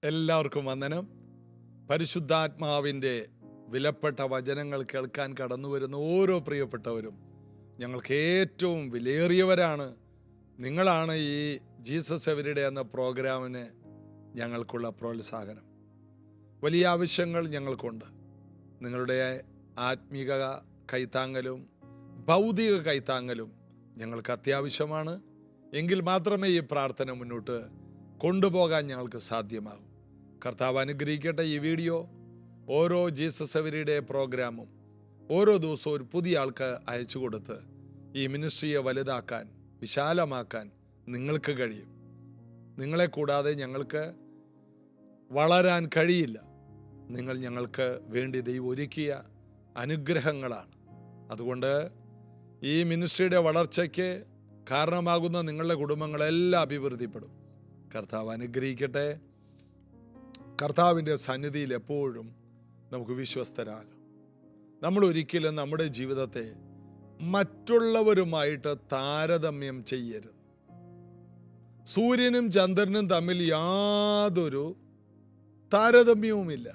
എല്ലാവർക്കും വന്ദനം. പരിശുദ്ധാത്മാവിൻ്റെ വിലപ്പെട്ട വചനങ്ങൾ കേൾക്കാൻ കടന്നു വരുന്ന ഓരോ പ്രിയപ്പെട്ടവരും ഞങ്ങൾക്ക് ഏറ്റവും വിലയേറിയവരാണ്. നിങ്ങളാണ് ഈ ജീസസ് എവരിഡേ എന്ന പ്രോഗ്രാമിന് ഞങ്ങൾക്കുള്ള പ്രോത്സാഹനം. വലിയ ആവശ്യങ്ങൾ ഞങ്ങൾക്കുണ്ട്. നിങ്ങളുടെ ആത്മീക കൈത്താങ്ങലും ഭൗതിക കൈത്താങ്ങലും ഞങ്ങൾക്ക് അത്യാവശ്യമാണ്. എങ്കിൽ മാത്രമേ ഈ പ്രാർത്ഥന മുന്നോട്ട് കൊണ്ടുപോകാൻ ഞങ്ങൾക്ക് സാധ്യമാകും. കർത്താവ് അനുഗ്രഹിക്കട്ടെ. ഈ വീഡിയോ ഓരോ ജീസസ് എവരിഡേ പ്രോഗ്രാമും ഓരോ ദിവസവും ഒരു പുതിയ ആൾക്ക് അയച്ചു കൊടുത്ത് ഈ മിനിസ്ട്രിയെ വലുതാക്കാൻ, വിശാലമാക്കാൻ നിങ്ങൾക്ക് കഴിയും. നിങ്ങളെ കൂടാതെ ഞങ്ങൾക്ക് വളരാൻ കഴിയില്ല. നിങ്ങൾ ഞങ്ങൾക്ക് വേണ്ടി ദൈവം ഒരുക്കിയ അനുഗ്രഹങ്ങളാണ്. അതുകൊണ്ട് ഈ മിനിസ്ട്രിയുടെ വളർച്ചയ്ക്ക് കാരണമാകുന്ന നിങ്ങളുടെ കുടുംബങ്ങളെല്ലാം അഭിവൃദ്ധിപ്പെടും. കർത്താവ് അനുഗ്രഹിക്കട്ടെ. കർത്താവിൻ്റെ സന്നിധിയിൽ എപ്പോഴും നമുക്ക് വിശ്വസ്തരാകാം. നമ്മൾ ഒരിക്കലും നമ്മുടെ ജീവിതത്തെ മറ്റുള്ളവരുമായിട്ട് താരതമ്യം ചെയ്യരുത്. സൂര്യനും ചന്ദ്രനും തമ്മിൽ യാതൊരു താരതമ്യവുമില്ല.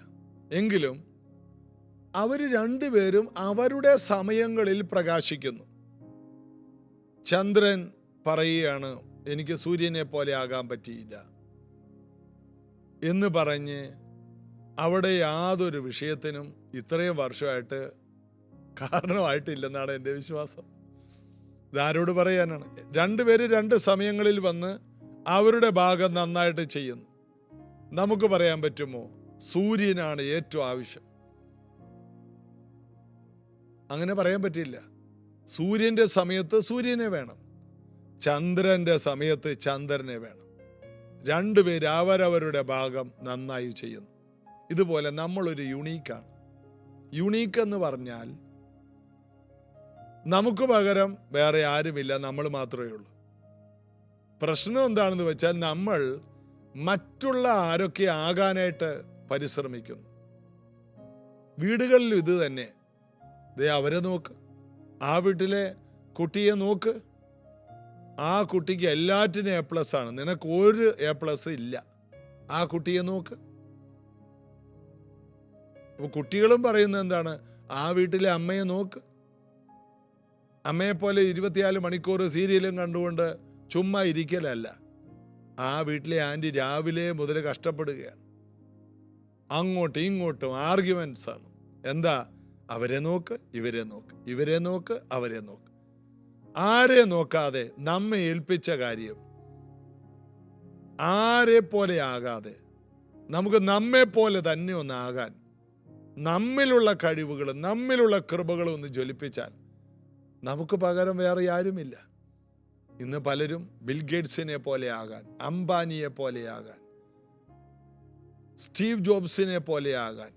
എങ്കിലും അവർ രണ്ടുപേരും അവരുടെ സമയങ്ങളിൽ പ്രകാശിക്കുന്നു. ചന്ദ്രൻ പറയുകയാണ്, എനിക്ക് സൂര്യനെ പോലെ ആകാൻ പറ്റിയില്ല എന്ന് പറഞ്ഞ് അവിടെ യാതൊരു വിഷയത്തിനും ഇത്രയും വർഷമായിട്ട് കാരണമായിട്ടില്ലെന്നാണ് എൻ്റെ വിശ്വാസം. ഇതാരോട് പറയാനാണ്? രണ്ടുപേര് രണ്ട് സമയങ്ങളിൽ വന്ന് അവരുടെ ഭാഗം നന്നായിട്ട് ചെയ്യുന്നു. നമുക്ക് പറയാൻ പറ്റുമോ സൂര്യനാണ് ഏറ്റവും ആവശ്യം? അങ്ങനെ പറയാൻ പറ്റില്ല. സൂര്യൻ്റെ സമയത്ത് സൂര്യനെ വേണം, ചന്ദ്രൻ്റെ സമയത്ത് ചന്ദ്രനെ വേണം. രണ്ടുപേര് അവരവരുടെ ഭാഗം നന്നായി ചെയ്യുന്നു. ഇതുപോലെ നമ്മളൊരു യുണീക്കാണ്. യുണീക്ക് എന്ന് പറഞ്ഞാൽ നമുക്ക് പകരം വേറെ ആരുമില്ല, നമ്മൾ മാത്രമേ ഉള്ളൂ. പ്രശ്നം എന്താണെന്ന് വെച്ചാൽ നമ്മൾ മറ്റുള്ള ആരൊക്കെ ആകാനായിട്ട് പരിശ്രമിക്കുന്നു. വീടുകളിൽ ഇത് തന്നെ. ദേ അവരെ നോക്ക്, ആ വീട്ടിലെ കുട്ടിയെ നോക്ക്, ആ കുട്ടിക്ക് എല്ലാറ്റിനും A+ ആണ്, നിനക്ക് ഒരു A+ ഇല്ല. ആ കുട്ടിയെ നോക്ക്. അപ്പോൾ കുട്ടികളും പറയുന്നത് എന്താണ്? ആ വീട്ടിലെ അമ്മയെ നോക്ക്. അമ്മയെപ്പോലെ 24 മണിക്കൂർ സീരിയലും കണ്ടുകൊണ്ട് ചുമ്മാ ഇരിക്കലല്ല. ആ വീട്ടിലെ ആൻറ്റി രാവിലെ മുതൽ കഷ്ടപ്പെടുകയാണ്. അങ്ങോട്ടും ഇങ്ങോട്ടും ആർഗ്യുമെന്റ്സ് ആണ്. എന്താ? അവരെ നോക്ക്, ഇവരെ നോക്ക്, ഇവരെ നോക്ക്, അവരെ നോക്ക്. ആരെ നോക്കാതെ നമ്മെ ഏൽപ്പിച്ച കാര്യം ആരെ പോലെ ആകാതെ നമുക്ക് നമ്മെ പോലെ തന്നെ ഒന്നാകാൻ, നമ്മിലുള്ള കഴിവുകളും നമ്മിലുള്ള കൃപകളും ഒന്ന് ജ്വലിപ്പിച്ചാൽ നമുക്ക് പകരം വേറെ ആരുമില്ല. ഇന്ന് പലരും ബിൽഗേറ്റ്സിനെ പോലെ ആകാൻ, അംബാനിയെ പോലെ ആകാൻ, സ്റ്റീവ് ജോബ്സിനെ പോലെ ആകാൻ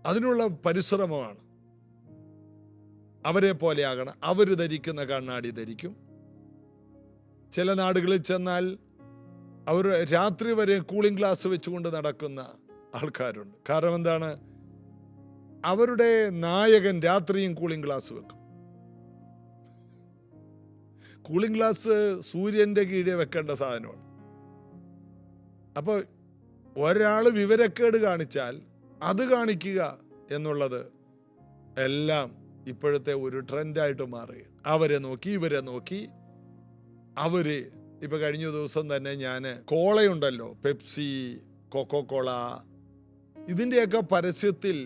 അതിനുള്ള പരിശ്രമമാണ്. അവരെ പോലെ ആകണം. അവർ ധരിക്കുന്ന കണ്ണാടി ധരിക്കും. ചില നാടുകളിൽ ചെന്നാൽ അവർ രാത്രി വരെ കൂളിംഗ് ഗ്ലാസ് വെച്ചുകൊണ്ട് നടക്കുന്ന ആൾക്കാരുണ്ട്. കാരണം എന്താണ്? അവരുടെ നായകൻ രാത്രിയും കൂളിംഗ് ഗ്ലാസ് വെക്കും. കൂളിംഗ് ഗ്ലാസ് സൂര്യൻ്റെ കീഴെ വെക്കേണ്ട സാധനമാണ്. അപ്പോൾ ഒരാൾ വിവരക്കേട് കാണിച്ചാൽ അത് കാണിക്കുക എന്നുള്ളത് എല്ലാം ഇപ്പോഴത്തെ ഒരു ട്രെൻഡായിട്ട് മാറുകയാണ്. അവരെ നോക്കി ഇവരെ നോക്കി അവര് ഇപ്പം കഴിഞ്ഞ ദിവസം തന്നെ ഞാൻ കോളയുണ്ടല്ലോ, പെപ്സി, കൊക്കോകോള, ഇതിൻ്റെയൊക്കെ പരസ്യത്തിൽ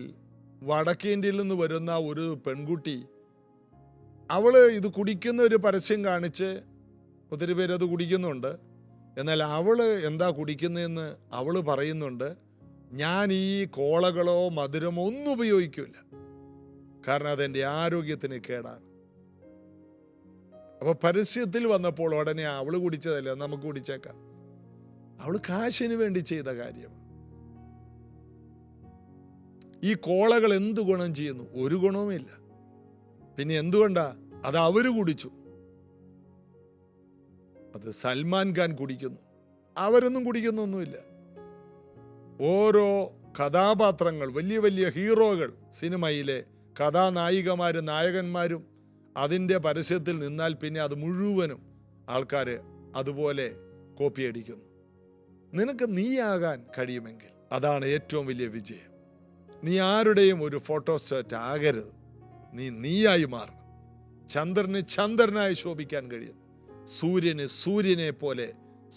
വടക്കേ ഇന്ത്യയിൽ നിന്ന് വരുന്ന ഒരു പെൺകുട്ടി, അവള് ഇത് കുടിക്കുന്ന ഒരു പരസ്യം കാണിച്ച് ഒത്തിരി പേരത് കുടിക്കുന്നുണ്ട്. എന്നാൽ അവള് എന്താ കുടിക്കുന്നതെന്ന് അവള് പറയുന്നുണ്ട്, ഞാൻ ഈ കോളകളോ മധുരമോ ഒന്നും ഉപയോഗിക്കില്ല, കാരണം അതെൻ്റെ ആരോഗ്യത്തിന് കേടാണ്. അപ്പോൾ പരസ്യത്തിൽ വന്നപ്പോൾ ഉടനെ അവള് കുടിച്ചതല്ല, നമുക്ക് കുടിച്ചേക്കാം. അവള് കാശിന് വേണ്ടി ചെയ്ത കാര്യമാണ്. ഈ കോളകൾ എന്ത് ഗുണം ചെയ്യുന്നു? ഒരു ഗുണവുമില്ല. പിന്നെ എന്തുകൊണ്ടാ? അത് അവര് കുടിച്ചു. അത് സൽമാൻ ഖാൻ കുടിക്കുന്നു, അവരൊന്നും കുടിക്കുന്നൊന്നുമില്ല. ഓരോ കഥാപാത്രങ്ങൾ, വലിയ വലിയ ഹീറോകൾ, സിനിമയിലെ കഥാനായികമാരും നായകന്മാരും അതിൻ്റെ പരസ്യത്തിൽ നിന്നാൽ പിന്നെ അത് മുഴുവനും ആൾക്കാർ അതുപോലെ കോപ്പി അടിക്കുന്നു. നിനക്ക് നീയാകാൻ കഴിയുമെങ്കിൽ അതാണ് ഏറ്റവും വലിയ വിജയം. നീ ആരുടെയും ഒരു ഫോട്ടോസ്റ്റാറ്റ് ആകരുത്. നീയായി മാറണം. ചന്ദ്രന് ചന്ദ്രനായി ശോഭിക്കാൻ കഴിയും. സൂര്യന് സൂര്യനെ പോലെ,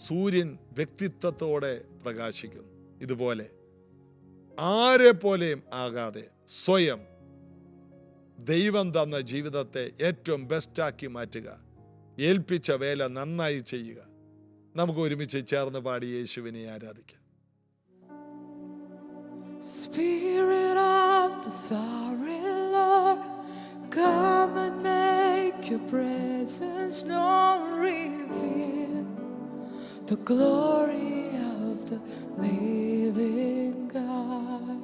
സൂര്യൻ വ്യക്തിത്വത്തോടെ പ്രകാശിക്കുന്നു. ഇതുപോലെ ആരെ പോലെയും ആകാതെ സ്വയം ദൈവം തന്ന ജീവിതത്തെ ഏറ്റവും ബെസ്റ്റാക്കി മാറ്റുക. ഏൽപ്പിച്ച വേല നന്നായി ചെയ്യുക. നമുക്ക് ഒരുമിച്ച് ചേർന്ന് പാടി യേശുവിനെ ആരാധിക്കാം. Spirit of the sovereign Lord, come and make your presence known, reveal the glory of the living God.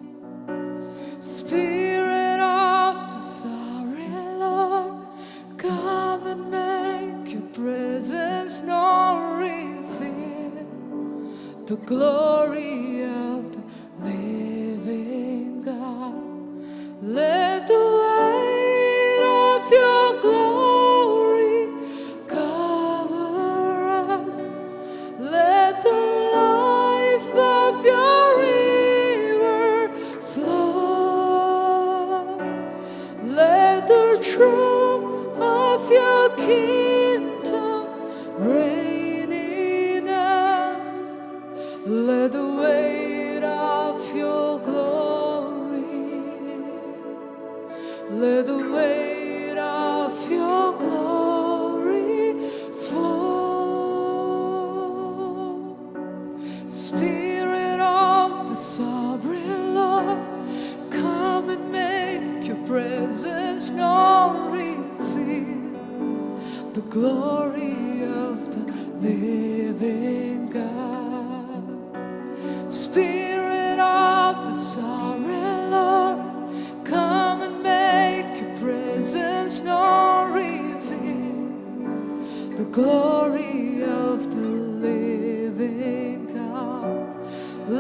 Spirit of the sovereign Lord, come and make your presence known, reveal the glory of the living God. Let the weight of your glory cover us. Let the life of your river flow. Let the truth of your kingdom reign in us. Let the weight of your glory, let the weight of your glory fall. Spirit of the sovereign Lord, come and make your presence known, reveal the glory of the living God. Spirit of the sovereign Lord, come and make your presence known, reveal the glory of the living God.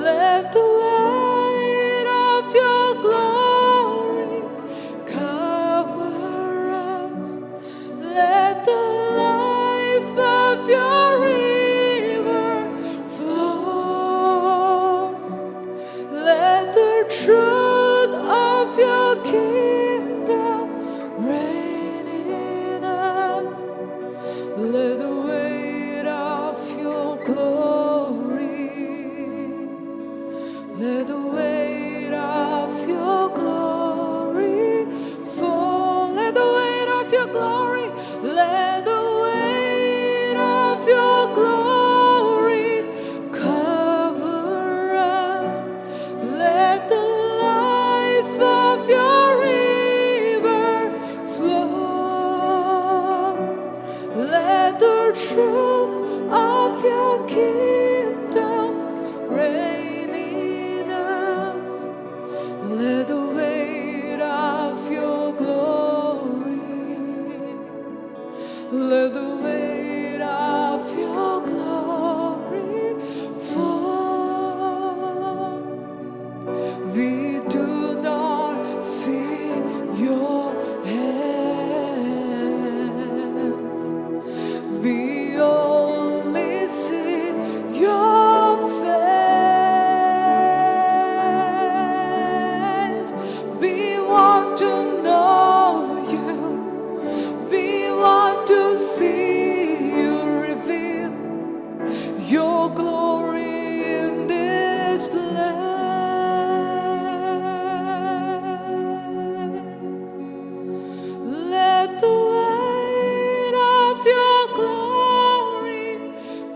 Let the weight of your glory cover us. Let the life of your river flow. Let the truth of your kingdom reign in us. Let the weight of your glory, let the weight of your glory fall. Let the weight of your glory, let the weight of your glory cover us. Let the life of your river flow. Let the truth of your kingdom reign in us. Let the weight of your glory, let the weight of your glory fall. We do not see your hands, we only see your face. We want to know you, we want to see you reveal your glory in this place. Let the weight of your glory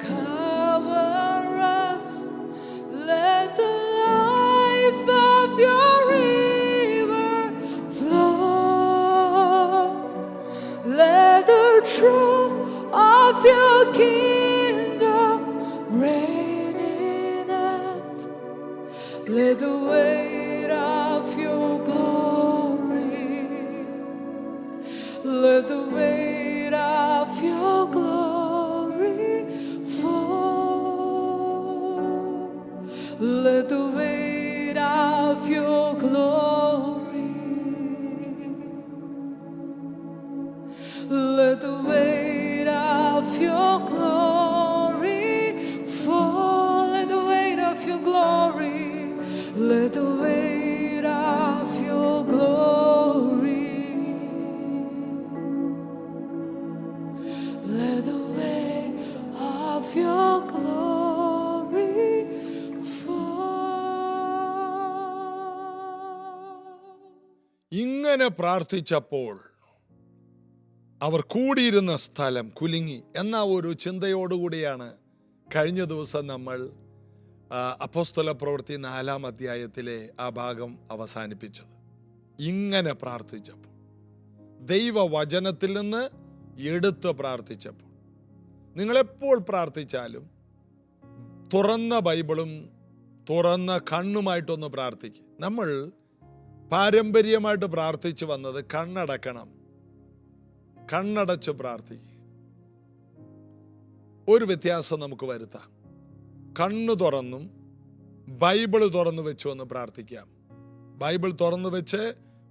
cover us. Let the life of your river flow. Let the truth of your kingdom reign in us. Let the weight of your glory, let the weight of your glory fall. Let the weight of your glory, let the weight of your glory fall. Let the Let the weight of your glory, let the weight of your glory fall. ഇങ്ങനെ പ്രാർത്ഥിച്ചപ്പോൾ അവർ കൂടിയിരുന്ന സ്ഥലം കുലുങ്ങി എന്ന ഒരു ചിന്തയോടുകൂടിയാണ് കഴിഞ്ഞ ദിവസം നമ്മൾ അപ്പോസ്തല പ്രവൃത്തി 4-ാം അധ്യായത്തിലെ ആ ഭാഗം അവസാനിപ്പിച്ചത്. ഇങ്ങനെ പ്രാർത്ഥിച്ചപ്പോൾ, ദൈവവചനത്തിൽ നിന്ന് എടുത്ത് പ്രാർത്ഥിച്ചപ്പോൾ. നിങ്ങളെപ്പോൾ പ്രാർത്ഥിച്ചാലും തുറന്ന ബൈബിളും തുറന്ന കണ്ണുമായിട്ടൊന്ന് പ്രാർത്ഥിക്കും. നമ്മൾ പാരമ്പര്യമായിട്ട് പ്രാർത്ഥിച്ചു വന്നത് കണ്ണടക്കണം, കണ്ണടച്ച് പ്രാർത്ഥിക്കുക. ഒരു വ്യത്യാസം നമുക്ക് വരുത്താം. കണ്ണു തുറന്നും ബൈബിൾ തുറന്നു വെച്ചു എന്ന് പ്രാർത്ഥിക്കാം. ബൈബിൾ തുറന്നു വെച്ച്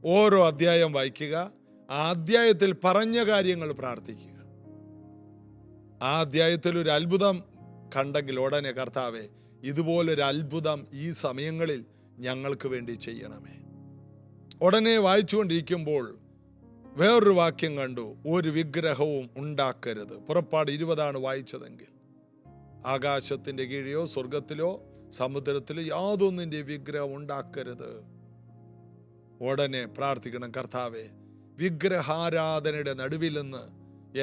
ഓരോ അധ്യായം വായിക്കുക, ആ അധ്യായത്തിൽ പറഞ്ഞ കാര്യങ്ങൾ പ്രാർത്ഥിക്കുക. ആ അധ്യായത്തിൽ ഒരു അത്ഭുതം കണ്ടെങ്കിൽ ഉടനെ കർത്താവേ, ഇതുപോലൊരു അത്ഭുതം ഈ സമയങ്ങളിൽ ഞങ്ങൾക്ക് വേണ്ടി ചെയ്യണമേ. ഉടനെ വായിച്ചുകൊണ്ടിരിക്കുമ്പോൾ വേറൊരു വാക്യം കണ്ടു, ഒരു വിഗ്രഹവും ഉണ്ടാക്കരുത്. പുറപ്പാട് 20 വായിച്ചതെങ്കിൽ. ആകാശത്തിൻ്റെ കീഴിലോ സ്വർഗത്തിലോ സമുദ്രത്തിലോ യാതൊന്നിൻ്റെ വിഗ്രഹം ഉണ്ടാക്കരുത്. ഉടനെ പ്രാർത്ഥിക്കണം, കർത്താവേ, വിഗ്രഹാരാധനയുടെ നടുവിൽ നിന്ന്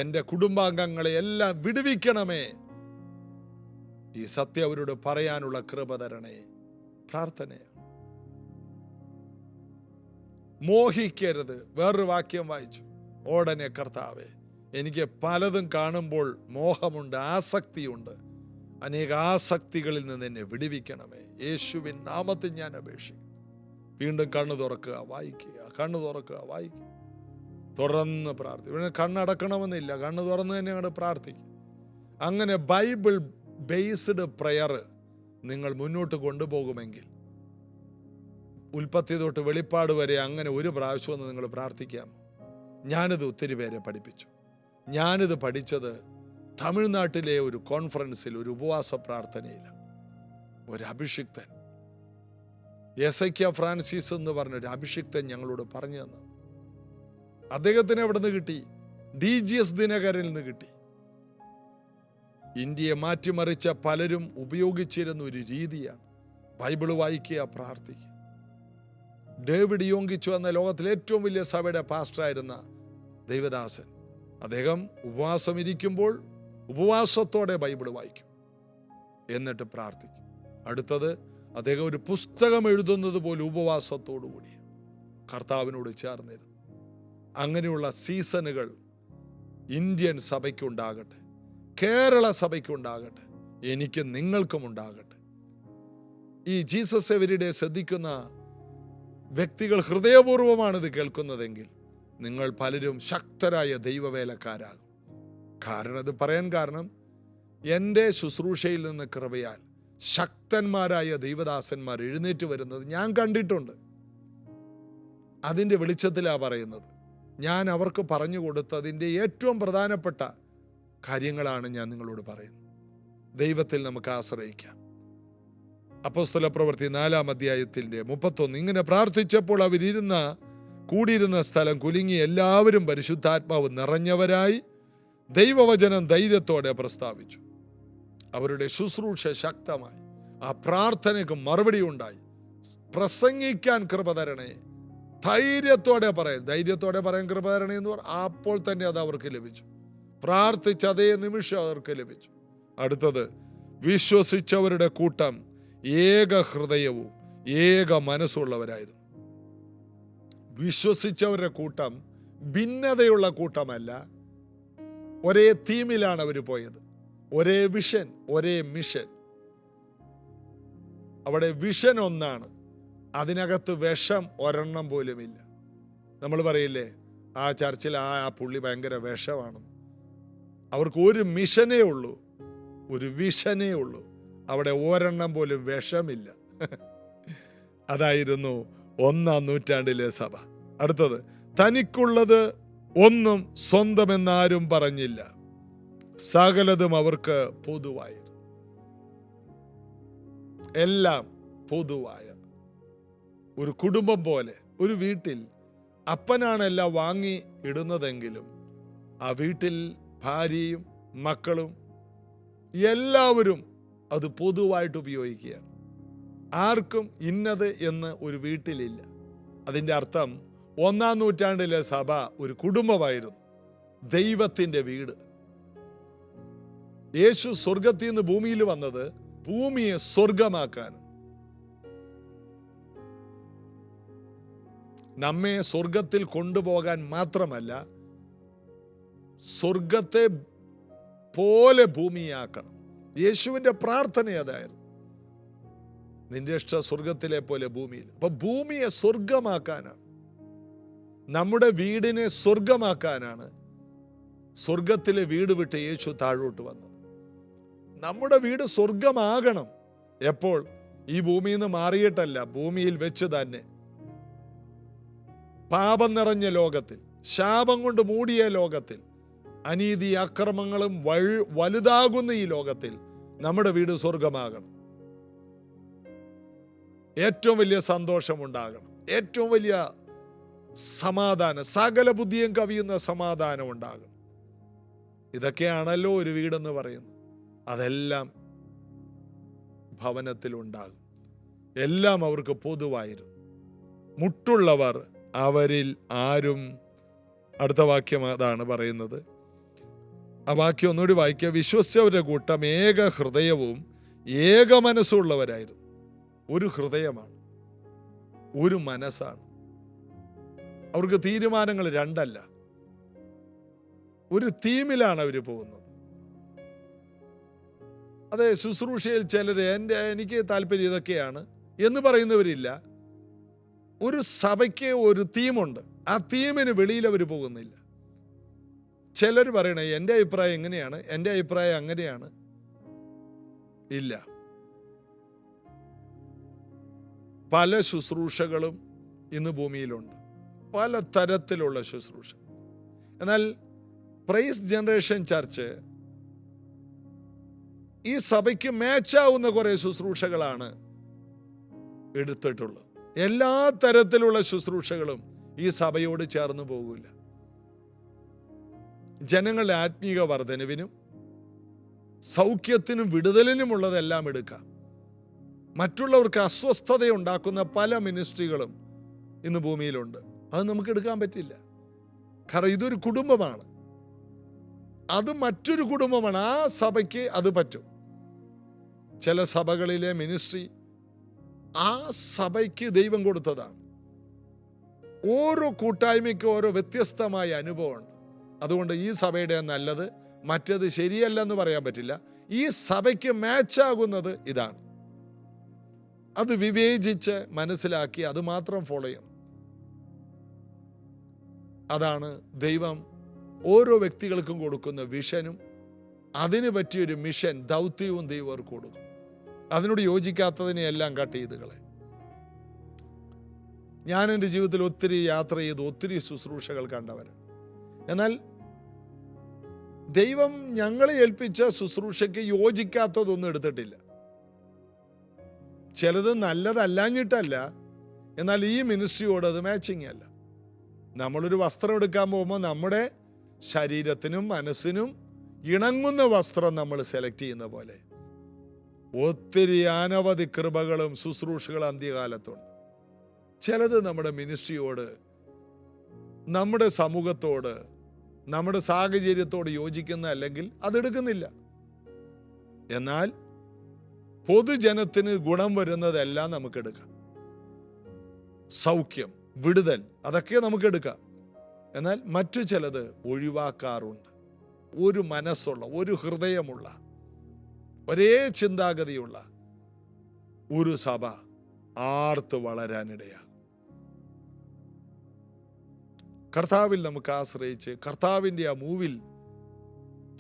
എൻ്റെ കുടുംബാംഗങ്ങളെ എല്ലാം വിടുവിക്കണമേ. ഈ സത്യം അവരോട് പറയാനുള്ള കൃപ തരണേ. പ്രാർത്ഥനയാണ്. മോഹിക്കരുത്. വേറൊരു വാക്യം വായിച്ചു. ഉടനെ കർത്താവേ, എനിക്ക് പലതും കാണുമ്പോൾ മോഹമുണ്ട്, ആസക്തിയുണ്ട്. അനേക ആസക്തികളിൽ നിന്ന് എന്നെ വിടുവിക്കണമേ. യേശുവിൻ നാമത്തിൽ ഞാൻ അപേക്ഷിക്കും. വീണ്ടും കണ്ണു തുറക്കുക, വായിക്കുക, കണ്ണു തുറക്കുക, വായിക്കുക. തുറന്ന് പ്രാർത്ഥിക്കുക. കണ്ണടക്കണമെന്നില്ല, കണ്ണു തുറന്ന് തന്നെ അങ്ങോട്ട് പ്രാർത്ഥിക്കും. അങ്ങനെ ബൈബിൾ ബേസ്ഡ് പ്രയർ നിങ്ങൾ മുന്നോട്ട് കൊണ്ടുപോകുമെങ്കിൽ ഉൽപ്പത്തി തൊട്ട് വെളിപ്പാട് വരെ അങ്ങനെ ഒരു പ്രാവശ്യം നിങ്ങൾ പ്രാർത്ഥിക്കാം. ഞാനിത് ഒത്തിരി പേരെ പഠിപ്പിച്ചു. ഞാനിത് പഠിച്ചത് തമിഴ്നാട്ടിലെ ഒരു കോൺഫറൻസിൽ, ഒരു ഉപവാസ പ്രാർത്ഥനയിലാണ്. ഒരു അഭിഷിക്തൻ, എസയ്ക്ക ഫ്രാൻസിസ് എന്ന് പറഞ്ഞൊരു അഭിഷിക്തൻ ഞങ്ങളോട് പറഞ്ഞു തന്നു. അദ്ദേഹത്തിന് എവിടെ നിന്ന് കിട്ടി? DGS ദിനകരനിൽ നിന്ന് കിട്ടി. ഇന്ത്യയെ മാറ്റിമറിച്ച പലരും ഉപയോഗിച്ചിരുന്ന ഒരു രീതിയാണ് ബൈബിള് വായിക്കുക, പ്രാർത്ഥിക്കുക. ഡേവിഡ് യോങ്കിച്ചു എന്ന ലോകത്തിലെ ഏറ്റവും വലിയ സഭയുടെ പാസ്റ്ററായിരുന്ന ദൈവദാസൻ, അദ്ദേഹം ഉപവാസം ഇരിക്കുമ്പോൾ ഉപവാസത്തോടെ ബൈബിൾ വായിക്കും, എന്നിട്ട് പ്രാർത്ഥിക്കും. അടുത്തത്, അദ്ദേഹം ഒരു പുസ്തകം എഴുതുന്നത് പോലെ ഉപവാസത്തോടു കൂടി കർത്താവിനോട് ചേർന്നിരുന്നു. അങ്ങനെയുള്ള സീസണുകൾ ഇന്ത്യൻ സഭയ്ക്കുണ്ടാകട്ടെ, കേരള സഭയ്ക്കുണ്ടാകട്ടെ, എനിക്ക് നിങ്ങൾക്കും ഉണ്ടാകട്ടെ. ഈ ജീസസ് എവരിഡേ ശ്രദ്ധിക്കുന്ന വ്യക്തികൾ ഹൃദയപൂർവ്വമാണിത് കേൾക്കുന്നതെങ്കിൽ നിങ്ങൾ പലരും ശക്തരായ ദൈവവേലക്കാരാകും. കാരണം ഇത് പറയാൻ കാരണം, എൻ്റെ ശുശ്രൂഷയിൽ നിന്ന് കൃപയാൽ ശക്തന്മാരായ ദൈവദാസന്മാർ എഴുന്നേറ്റ് വരുന്നത് ഞാൻ കണ്ടിട്ടുണ്ട്. അതിൻ്റെ വെളിച്ചത്തിലാണ് പറയുന്നത്. ഞാൻ അവർക്ക് പറഞ്ഞു കൊടുത്തതിൻ്റെ ഏറ്റവും പ്രധാനപ്പെട്ട കാര്യങ്ങളാണ് ഞാൻ നിങ്ങളോട് പറയുന്നത്. ദൈവത്തിൽ നമുക്ക് ആശ്രയിക്കാം. അപ്പോസ്തല പ്രവൃത്തി 4-ാം അധ്യായത്തിൻ്റെ 31. ഇങ്ങനെ പ്രാർത്ഥിച്ചപ്പോൾ കൂടിയിരുന്ന സ്ഥലം കുലുങ്ങി, എല്ലാവരും പരിശുദ്ധാത്മാവ് നിറഞ്ഞവരായി ദൈവവചനം ധൈര്യത്തോടെ പ്രസ്താവിച്ചു. അവരുടെ ശുശ്രൂഷ ശക്തമായി. ആ പ്രാർത്ഥനയ്ക്ക് മറുപടി ഉണ്ടായി. പ്രസംഗിക്കാൻ കൃപ തരണേ, ധൈര്യത്തോടെ പറയാൻ കൃപ തരണേ എന്ന് അപ്പോൾ തന്നെ അത് അവർക്ക് ലഭിച്ചു. പ്രാർത്ഥിച്ച അതേ നിമിഷം അവർക്ക് ലഭിച്ചു. അടുത്തത്, വിശ്വസിച്ചവരുടെ കൂട്ടം ഏക ഹൃദയവും ഏക മനസ്സുള്ളവരായിരുന്നു. വിശ്വസിച്ചവരുടെ കൂട്ടം ഭിന്നതയുള്ള കൂട്ടമല്ല. ഒരേ തീമിലാണ് അവർ പോയത്. ഒരേ വിഷൻ, ഒരേ മിഷൻ. അവിടെ വിഷൻ ഒന്നാണ്, അതിനകത്ത് വിഷം ഒരെണ്ണം പോലുമില്ല. നമ്മൾ പറയില്ലേ, ആ ചർച്ചിൽ ആ പുള്ളി ഭയങ്കര വിഷമാണ്. അവർക്ക് ഒരു മിഷനേ ഉള്ളൂ, ഒരു വിഷനേ ഉള്ളൂ. അവിടെ ഒരെണ്ണം പോലും വിഷമില്ല. അതായിരുന്നു 1-ാം നൂറ്റാണ്ടിലെ സഭ. അടുത്തത്, തനിക്കുള്ളത് ഒന്നും സ്വന്തമെന്നാരും പറഞ്ഞില്ല, സകലതും അവർക്ക് പൊതുവായിരുന്നു. എല്ലാം പൊതുവായ. ഒരു കുടുംബം പോലെ ഒരു വീട്ടിൽ അപ്പനാണ് എല്ലാം വാങ്ങി ഇടുന്നതെങ്കിലും ആ വീട്ടിൽ ഭാര്യയും മക്കളും എല്ലാവരും അത് പൊതുവായിട്ട് ഉപയോഗിക്കുകയാണ്. ആർക്കും ഇന്നത് എന്ന് ഒരു വീട്ടിലില്ല. അതിൻ്റെ അർത്ഥം 1-ാം നൂറ്റാണ്ടിലെ സഭ ഒരു കുടുംബമായിരുന്നു, ദൈവത്തിൻ്റെ വീട്. യേശു സ്വർഗത്തിൽ നിന്ന് ഭൂമിയിൽ വന്നത് ഭൂമിയെ സ്വർഗമാക്കാൻ, നമ്മെ സ്വർഗത്തിൽ കൊണ്ടുപോകാൻ മാത്രമല്ല, സ്വർഗത്തെ പോലെ ഭൂമിയാക്കണം. യേശുവിൻ്റെ പ്രാർത്ഥന അതായിരുന്നു, നിന്റെ ഇഷ്ട സ്വർഗത്തിലെ പോലെ ഭൂമിയിൽ. അപ്പൊ ഭൂമിയെ സ്വർഗമാക്കാനാണ്, നമ്മുടെ വീടിനെ സ്വർഗമാക്കാനാണ് സ്വർഗത്തിലെ വീട് വിട്ട് യേശു താഴോട്ട് വന്നത്. നമ്മുടെ വീട് സ്വർഗമാകണം. എപ്പോൾ? ഈ ഭൂമിയിൽ നിന്ന് മാറിയിട്ടല്ല, ഭൂമിയിൽ വെച്ച് തന്നെ. പാപം നിറഞ്ഞ ലോകത്തിൽ, ശാപം കൊണ്ട് മൂടിയ ലോകത്തിൽ, അനീതി അക്രമങ്ങളും വലുതാകുന്ന ഈ ലോകത്തിൽ നമ്മുടെ വീട് സ്വർഗമാകണം. ഏറ്റവും വലിയ സന്തോഷമുണ്ടാകണം, ഏറ്റവും വലിയ സമാധാനം, സകല ബുദ്ധിയും കവിയുന്ന സമാധാനം ഉണ്ടാകണം. ഇതൊക്കെയാണല്ലോ ഒരു വീടെന്ന് പറയുന്നത്. അതെല്ലാം ഭവനത്തിലുണ്ടാകും. എല്ലാം അവർക്ക് പൊതുവായിരുന്നു. മുട്ടുള്ളവർ അവരിൽ ആരും, അടുത്ത വാക്യം അതാണ് പറയുന്നത്. ആ വാക്യം ഒന്നുകൂടി വായിക്കുക. വിശ്വസിച്ചവരുടെ കൂട്ടം ഏക ഹൃദയവും ഏക മനസ്സുള്ളവരായിരുന്നു. ഒരു ഹൃദയമാണ്, ഒരു മനസ്സാണ്. അവർക്ക് തീരുമാനങ്ങൾ രണ്ടല്ല, ഒരു തീമിലാണ് അവർ പോകുന്നത്. അതെ, ശുശ്രൂഷയിൽ ചിലർ എനിക്ക് താല്പര്യം ഇതൊക്കെയാണ് എന്ന് പറയുന്നവരില്ല. ഒരു സഭയ്ക്ക് ഒരു തീമുണ്ട്, ആ തീമിന് വെളിയിൽ അവർ പോകുന്നില്ല. ചിലർ പറയണേ എൻ്റെ അഭിപ്രായം എങ്ങനെയാണ്, എൻ്റെ അഭിപ്രായം അങ്ങനെയാണ്. ഇല്ല, പല ശുശ്രൂഷകളും ഇന്ന് ഭൂമിയിലുണ്ട്, പല തരത്തിലുള്ള ശുശ്രൂഷ. എന്നാൽ പ്രൈസ് ജനറേഷൻ ചർച്ച് ഈ സഭയ്ക്ക് മാച്ചാവുന്ന കുറെ ശുശ്രൂഷകളാണ് എടുത്തിട്ടുള്ളത്. എല്ലാ തരത്തിലുള്ള ശുശ്രൂഷകളും ഈ സഭയോട് ചേർന്ന് പോകില്ല. ജനങ്ങളുടെ ആത്മീക വർധനവിനും സൗഖ്യത്തിനും വിടുതലിനുമുള്ളതെല്ലാം എടുക്കാം. മറ്റുള്ളവർക്ക് അസ്വസ്ഥതയുണ്ടാക്കുന്ന പല മിനിസ്ട്രികളും ഇന്ന് ഭൂമിയിലുണ്ട്. അത് നമുക്ക് എടുക്കാൻ പറ്റില്ല. കാരണം ഇതൊരു കുടുംബമാണ്, അത് മറ്റൊരു കുടുംബമാണ്. ആ സഭയ്ക്ക് അത് പറ്റും. ചില സഭകളിലെ മിനിസ്ട്രി ആ സഭയ്ക്ക് ദൈവം കൊടുത്തതാണ്. ഓരോ കൂട്ടായ്മയ്ക്കും ഓരോ വ്യത്യസ്തമായ അനുഭവമുണ്ട്. അതുകൊണ്ട് ഈ സഭയുടെ നല്ലത് മറ്റേത് ശരിയല്ലെന്ന് പറയാൻ പറ്റില്ല. ഈ സഭയ്ക്ക് മാച്ചാകുന്നത് ഇതാണ്. അത് വിവേചിച്ച് മനസ്സിലാക്കി അത് മാത്രം ഫോളോ ചെയ്യണം. അതാണ് ദൈവം ഓരോ വ്യക്തികൾക്കും കൊടുക്കുന്ന വിഷനും അതിന് പറ്റിയൊരു മിഷൻ ദൗത്യവും ദൈവം അവർക്ക് കൊടുക്കും. അതിനോട് യോജിക്കാത്തതിനെ എല്ലാം കട്ട് ചെയ്ത് കളയും. ഞാൻ എൻ്റെ ജീവിതത്തിൽ ഒത്തിരി യാത്ര ചെയ്ത് ഒത്തിരി ശുശ്രൂഷകൾ കണ്ടവരാണ്. എന്നാൽ ദൈവം ഞങ്ങളെ ഏൽപ്പിച്ച ശുശ്രൂഷയ്ക്ക് യോജിക്കാത്തതൊന്നും എടുത്തിട്ടില്ല. ചിലത് നല്ലതല്ലാഞ്ഞിട്ടല്ല, എന്നാൽ ഈ മിനിസ്ട്രിയോട് അത് മാച്ചിങ് അല്ല. നമ്മളൊരു വസ്ത്രം എടുക്കാൻ പോകുമ്പോൾ നമ്മുടെ ശരീരത്തിനും മനസ്സിനും ഇണങ്ങുന്ന വസ്ത്രം നമ്മൾ സെലക്ട് ചെയ്യുന്ന പോലെ ഒത്തിരി അനവധി കൃപകളും ശുശ്രൂഷകളും അന്ത്യകാലത്തുണ്ട്. ചിലത് നമ്മുടെ മിനിസ്ട്രിയോട്, നമ്മുടെ സമൂഹത്തോട്, നമ്മുടെ സാഹചര്യത്തോട് യോജിക്കുന്ന അല്ലെങ്കിൽ അതെടുക്കുന്നില്ല. എന്നാൽ പൊതുജനത്തിന് ഗുണം വരുന്നതെല്ലാം നമുക്കെടുക്കാം. സൗഖ്യം, വിടുതൽ, അതൊക്കെ നമുക്കെടുക്കാം. എന്നാൽ മറ്റു ചിലത് ഒഴിവാക്കാറുണ്ട്. ഒരു മനസ്സുള്ള, ഒരു ഹൃദയമുള്ള, ഒരേ ചിന്താഗതിയുള്ള ഒരു സഭ ആർത്ത് വളരാനിടയാകും. കർത്താവിൽ നമുക്ക് ആശ്രയിച്ച് കർത്താവിൻ്റെ ആ മൂവിൽ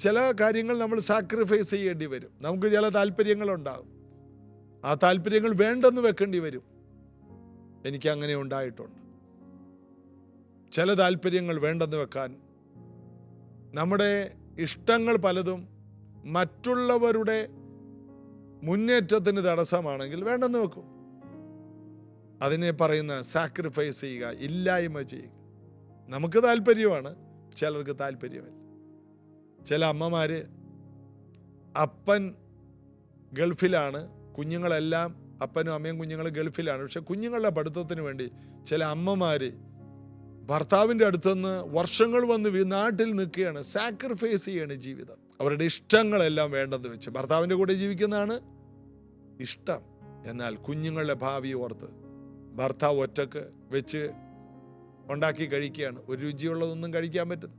ചില കാര്യങ്ങൾ നമ്മൾ സാക്രിഫൈസ് ചെയ്യേണ്ടി വരും. നമുക്ക് ചില താല്പര്യങ്ങളുണ്ടാകും. ആ താല്പര്യങ്ങൾ വേണ്ടെന്ന് വെക്കേണ്ടി വരും. എനിക്ക് അങ്ങനെ ഉണ്ടായിട്ടുണ്ട്. ചില താല്പര്യങ്ങൾ വേണ്ടെന്ന് വെക്കാൻ, നമ്മുടെ ഇഷ്ടങ്ങൾ പലതും മറ്റുള്ളവരുടെ മുന്നേറ്റത്തിന് തടസ്സമാണെങ്കിൽ വേണ്ടെന്ന് വെക്കും. അതിനെ പറയുന്ന സാക്രിഫൈസ് ചെയ്യുക, ഇല്ലായ്മ ചെയ്യുക. നമുക്ക് താല്പര്യമാണ്, ചിലർക്ക് താല്പര്യമില്ല. ചില അമ്മമാർ അപ്പൻ ഗൾഫിലാണ്, കുഞ്ഞുങ്ങളെല്ലാം അപ്പനും അമ്മയും കുഞ്ഞുങ്ങൾ ഗൾഫിലാണ്. പക്ഷെ കുഞ്ഞുങ്ങളുടെ പഠിത്തത്തിന് വേണ്ടി ചില അമ്മമാർ ഭർത്താവിൻ്റെ അടുത്തുനിന്ന് വർഷങ്ങൾ വന്ന് നാട്ടിൽ നിൽക്കുകയാണ്, സാക്രിഫൈസ് ചെയ്യാണ് ജീവിതം. അവരുടെ ഇഷ്ടങ്ങളെല്ലാം വേണ്ടെന്ന് വെച്ച് ഭർത്താവിൻ്റെ കൂടെ ജീവിക്കുന്നതാണ് ഇഷ്ടം. എന്നാൽ കുഞ്ഞുങ്ങളുടെ ഭാവി ഓർത്ത് ഭർത്താവ് ഒറ്റക്ക് വെച്ച് ഉണ്ടാക്കി കഴിക്കുകയാണ്. ഒരു രുചിയുള്ളതൊന്നും കഴിക്കാൻ പറ്റുന്നു.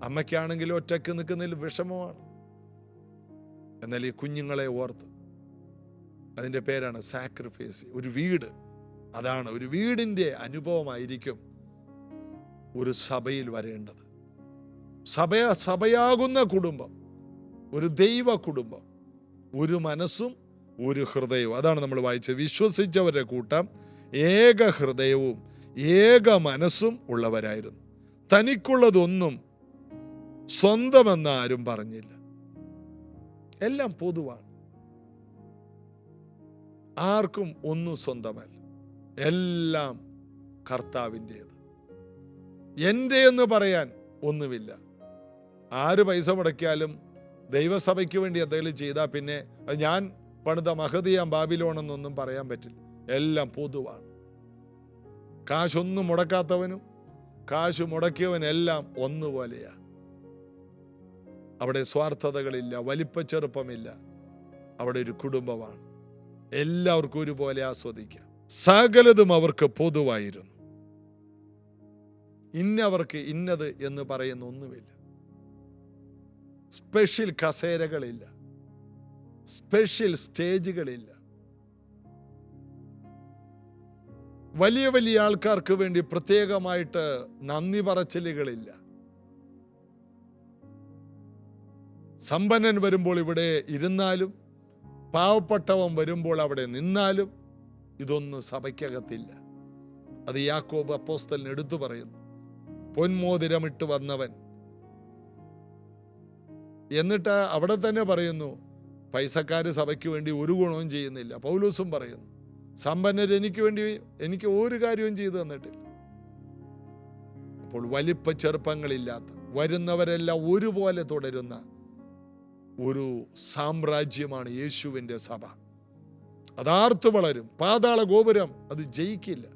അമ്മയ്ക്കാണെങ്കിലും ഒറ്റക്ക് നിൽക്കുന്നതിൽ വിഷമമാണ്. എന്നാൽ ഈ കുഞ്ഞുങ്ങളെ ഓർത്ത്, അതിൻ്റെ പേരാണ് സാക്രിഫൈസ്. ഒരു വീട്, അതാണ് ഒരു വീടിൻ്റെ അനുഭവമായിരിക്കും ഒരു സഭയിൽ വരേണ്ടത്. സഭയാകുന്ന കുടുംബം ഒരു ദൈവ കുടുംബം, ഒരു മനസ്സും ഒരു ഹൃദയവും. അതാണ് നമ്മൾ വായിച്ചത്. വിശ്വസിച്ചവരുടെ കൂട്ടം ഏക ഹൃദയവും ഏക മനസ്സും ഉള്ളവരായിരുന്നു. തനിക്കുള്ളതൊന്നും സ്വന്തമെന്ന് ആരും പറഞ്ഞില്ല. എല്ലാം പൊതുവാണ്. ആർക്കും ഒന്നും സ്വന്തമല്ല, എല്ലാം കർത്താവിൻ്റേത്. എൻ്റെ എന്ന് പറയാൻ ഒന്നുമില്ല. ആര് പൈസ മുടക്കിയാലും ദൈവസഭയ്ക്ക് വേണ്ടി എന്തെങ്കിലും ചെയ്താൽ പിന്നെ ഞാൻ പണിത മഹദിയാം ബാബിലോണെന്നൊന്നും പറയാൻ പറ്റില്ല. എല്ലാം പൊതുവാണ്. കാശൊന്നും മുടക്കാത്തവനും കാശ് മുടക്കിയവനെല്ലാം ഒന്നുപോലെയാണ്. അവിടെ സ്വാർത്ഥതകളില്ല, വലിപ്പച്ചെറുപ്പമില്ല. അവിടെ ഒരു കുടുംബമാണ്. എല്ലാവർക്കും ഒരുപോലെ ആസ്വദിക്കാം. സകലതും അവർക്ക് പൊതുവായിരുന്നു. ഇന്നവർക്ക് ഇന്നത് എന്ന് പറയുന്ന ഒന്നുമില്ല. സ്പെഷ്യൽ കസേരകളില്ല, സ്പെഷ്യൽ സ്റ്റേജുകളില്ല. വലിയ വലിയ ആൾക്കാർക്ക് വേണ്ടി പ്രത്യേകമായിട്ട് നന്ദി പറച്ചിലുകളില്ല. സമ്പന്നൻ വരുമ്പോൾ ഇവിടെ ഇരുന്നാലും പാവപ്പെട്ടവൻ വരുമ്പോൾ അവിടെ നിന്നാലും ഇതൊന്നും സഭയ്ക്കകത്തില്ല. അത് യാക്കോബ് അപ്പോസ്തലൻ എടുത്തു പറയുന്നു. പൊന്മോതിരമിട്ട് വന്നവൻ, എന്നിട്ട് അവിടെ തന്നെ പറയുന്നു പൈസക്കാര് സഭയ്ക്ക് വേണ്ടി ഒരു ഗുണവും ചെയ്യുന്നില്ല. പൗലോസും പറയുന്നു സമ്പന്നർ എനിക്ക് ഒരു കാര്യവും ചെയ്തു തന്നിട്ടില്ല. അപ്പോൾ വലിപ്പ ചെറുപ്പങ്ങളില്ലാത്ത, വരുന്നവരെല്ലാം ഒരുപോലെ തുടരുന്ന ഒരു സാമ്രാജ്യമാണ് യേശുവിൻ്റെ സഭ. അതാർത്തു വളരും. പാതാള ഗോപുരം അത് ജയിക്കില്ല.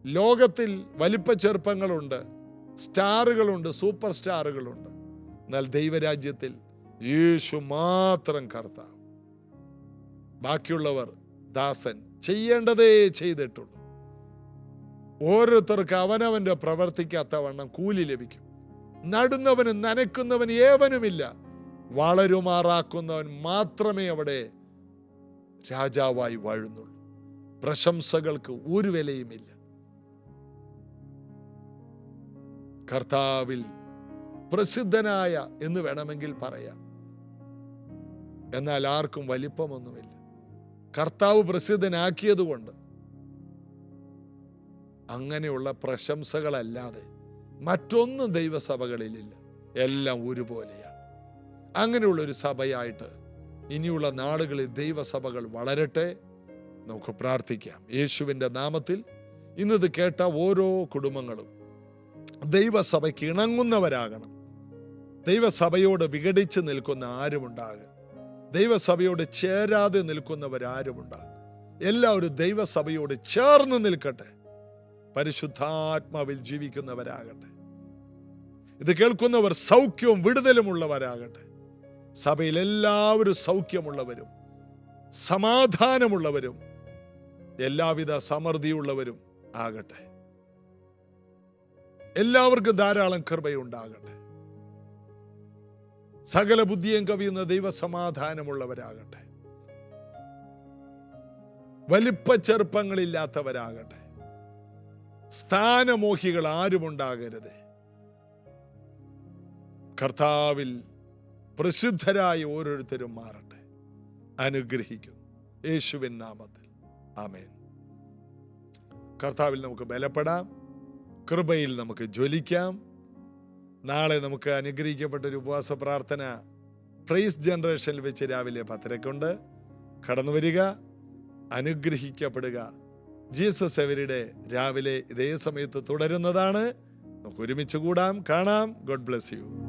ലോകത്തിൽ വലിപ്പ ചെറുപ്പങ്ങളുണ്ട്, സ്റ്റാറുകളുണ്ട്, സൂപ്പർ സ്റ്റാറുകളുണ്ട്. എന്നാൽ ദൈവരാജ്യത്തിൽ യേശു മാത്രം കർത്താവ്, ബാക്കിയുള്ളവർ ദാസൻ. ചെയ്യേണ്ടതേ ചെയ്തിട്ടുള്ളൂ. ഓരോരുത്തർക്ക് അവനവൻ്റെ പ്രവർത്തിക്കാത്തവണ്ണം കൂലി ലഭിക്കും. നടുന്നവനും നനയ്ക്കുന്നവൻ ഏവനുമില്ല, വളരുമാറാക്കുന്നവൻ മാത്രമേ അവിടെ രാജാവായി വാഴുന്നുള്ളൂ. പ്രശംസകൾക്ക് ഒരു വിലയുമില്ല. കർത്താവിൽ പ്രസിദ്ധനായ എന്ന് വേണമെങ്കിൽ പറയാം. എന്നാൽ ആർക്കും വലിപ്പമൊന്നുമില്ല. കർത്താവ് പ്രസിദ്ധനാക്കിയതുകൊണ്ട് അങ്ങനെയുള്ള പ്രശംസകളല്ലാതെ മറ്റൊന്നും ദൈവസഭകളിലില്ല. എല്ലാം ഒരുപോലെയാണ്. അങ്ങനെയുള്ളൊരു സഭയായിട്ട് ഇനിയുള്ള നാളുകളിൽ ദൈവസഭകൾ വളരട്ടെ. നമുക്ക് പ്രാർത്ഥിക്കാം. യേശുവിൻ്റെ നാമത്തിൽ ഇന്നത് കേട്ട ഓരോ കുടുംബങ്ങളും ദൈവസഭയ്ക്ക് ഇണങ്ങുന്നവരാകണം. ദൈവസഭയോട് വിഘടിച്ച് നിൽക്കുന്ന ആരുമുണ്ടാകും. ദൈവസഭയോട് ചേരാതെ നിൽക്കുന്നവരാരുമുണ്ടാകും. എല്ലാവരും ദൈവസഭയോട് ചേർന്ന് നിൽക്കട്ടെ. പരിശുദ്ധാത്മാവിൽ ജീവിക്കുന്നവരാകട്ടെ. ഇത് കേൾക്കുന്നവർ സൗഖ്യവും വിടുതലുമുള്ളവരാകട്ടെ. സഭയിൽ എല്ലാവരും സൗഖ്യമുള്ളവരും സമാധാനമുള്ളവരും എല്ലാവിധ സമൃദ്ധിയുള്ളവരും ആകട്ടെ. എല്ലാവർക്കും ധാരാളം കൃപയുണ്ടാകട്ടെ. സകല ബുദ്ധിയും കവിയുന്ന ദൈവസമാധാനമുള്ളവരാകട്ടെ. വലിപ്പ ചെറുപ്പങ്ങളില്ലാത്തവരാകട്ടെ. സ്ഥാനമോഹികൾ ആരുമുണ്ടാകരുത്. കർത്താവിൽ പ്രസിദ്ധരായ ഓരോരുത്തരും മാറട്ടെ. അനുഗ്രഹിക്കുന്നു യേശുവിൻ നാമത്തിൽ. ആമേൻ. കർത്താവിൽ നമുക്ക് ബലപ്പെടാം. കൃപയിൽ നമുക്ക് ജ്വലിക്കാം. നാളെ നമുക്ക് അനുഗ്രഹിക്കപ്പെട്ടൊരു ഉപവാസ പ്രാർത്ഥന പ്രൈസ് ജനറേഷനിൽ വെച്ച് രാവിലെ 10:00 കടന്നു വരിക. അനുഗ്രഹിക്കപ്പെടുക. ജീസസ് എവരിഡേ രാവിലെ ഇതേ സമയത്ത് തുടരുന്നതാണ്. നമുക്ക് ഒരുമിച്ച് കൂടാം, കാണാം. God bless you.